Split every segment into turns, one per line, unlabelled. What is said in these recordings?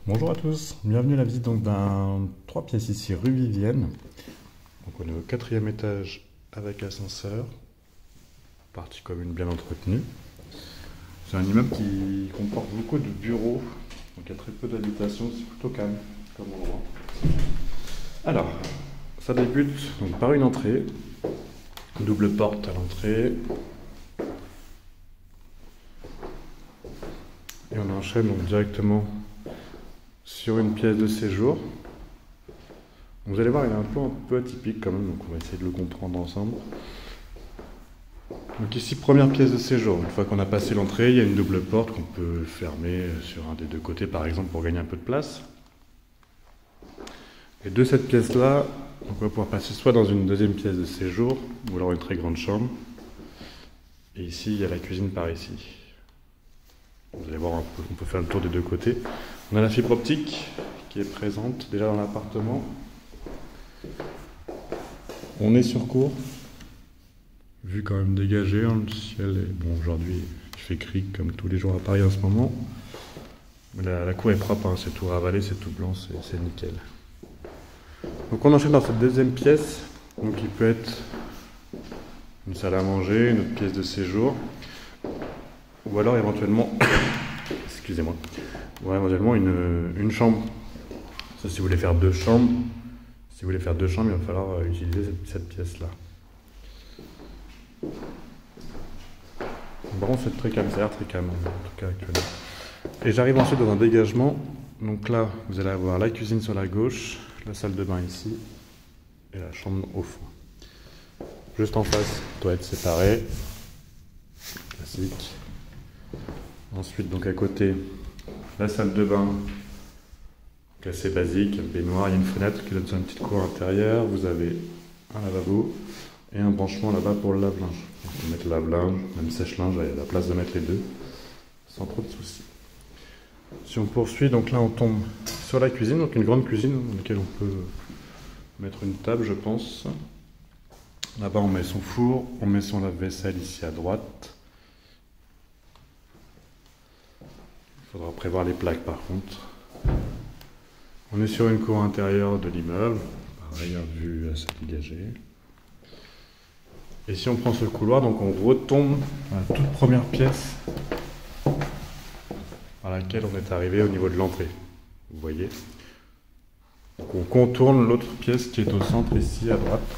Bonjour à tous, bienvenue à la visite d'un 3 pièces ici rue Vivienne. Donc on est au 4e étage avec ascenseur, partie commune bien entretenue. C'est un immeuble qui comporte beaucoup de bureaux, donc il y a très peu d'habitations, c'est plutôt calme comme endroit. Alors, ça débute donc par une entrée, double porte à l'entrée. Et on enchaîne donc directement sur une pièce de séjour. Vous allez voir, il est un peu atypique quand même, donc on va essayer de le comprendre ensemble. Donc ici, première pièce de séjour. Une fois qu'on a passé l'entrée, il y a une double porte qu'on peut fermer sur un des deux côtés, par exemple, pour gagner un peu de place. Et de cette pièce-là, on va pouvoir passer soit dans une deuxième pièce de séjour, ou alors une très grande chambre. Et ici, il y a la cuisine par ici. Vous allez voir, on peut faire le tour des deux côtés. On a la fibre optique qui est présente déjà dans l'appartement. On est sur cour. Vue quand même dégagée, hein, le ciel est bon aujourd'hui, il fait gris comme tous les jours à Paris en ce moment. Mais la cour est propre, hein, c'est tout ravalé, c'est tout blanc, c'est nickel. Donc on enchaîne dans cette deuxième pièce, donc il peut être une salle à manger, une autre pièce de séjour, ou alors éventuellement, excusez-moi, ou alors éventuellement une chambre. Ça, si vous voulez faire deux chambres, il va falloir utiliser cette pièce-là. Bon, c'est très calme, ça a l'air très calme en tout cas actuellement. Et j'arrive ensuite dans un dégagement. Donc là, vous allez avoir la cuisine sur la gauche, la salle de bain ici, et la chambre au fond. Juste en face, toilettes séparées, classique. Ensuite, donc à côté, la salle de bain, assez basique, un baignoire, il y a une fenêtre qui donne sur une petite cour intérieure. Vous avez un lavabo et un branchement là-bas pour le lave-linge. On peut mettre le lave-linge, même sèche-linge, il y a la place de mettre les deux, sans trop de soucis. Si on poursuit, donc là on tombe sur la cuisine, donc une grande cuisine dans laquelle on peut mettre une table, je pense. Là-bas on met son four, on met son lave-vaisselle ici à droite. Il faudra prévoir les plaques par contre. On est sur une cour intérieure de l'immeuble, pareil, vue assez dégagée. Et si on prend ce couloir, donc on retombe à la toute première pièce à laquelle on est arrivé au niveau de l'entrée. Vous voyez. Donc on contourne l'autre pièce qui est au centre ici à droite,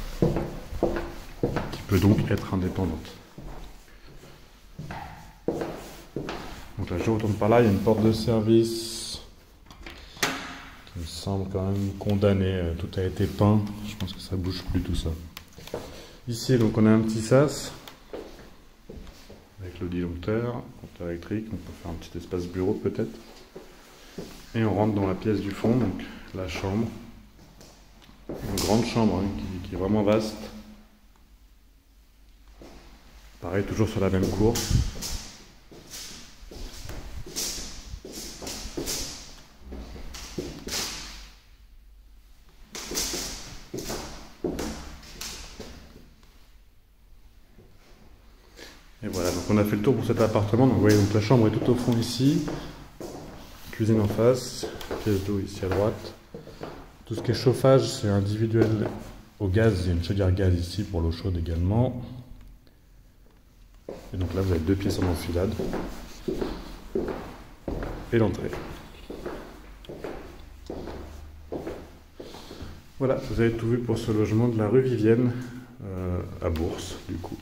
qui peut donc être indépendante. Donc là je retourne par là, il y a une porte de service. Il me semble quand même condamné, tout a été peint, je pense que ça bouge plus tout ça. Ici donc on a un petit sas avec le disjoncteur, compteur électrique, on peut faire un petit espace bureau peut-être. Et on rentre dans la pièce du fond, donc la chambre. Une grande chambre hein, qui est vraiment vaste. Pareil, toujours sur la même cour. Et voilà, donc on a fait le tour pour cet appartement. Donc vous voyez, donc la chambre est tout au fond ici. Cuisine en face, pièce d'eau ici à droite. Tout ce qui est chauffage, c'est individuel au gaz. Il y a une chaudière gaz ici pour l'eau chaude également. Et donc là, vous avez deux pièces en enfilade. Et l'entrée. Voilà, vous avez tout vu pour ce logement de la rue Vivienne, à Bourse, du coup.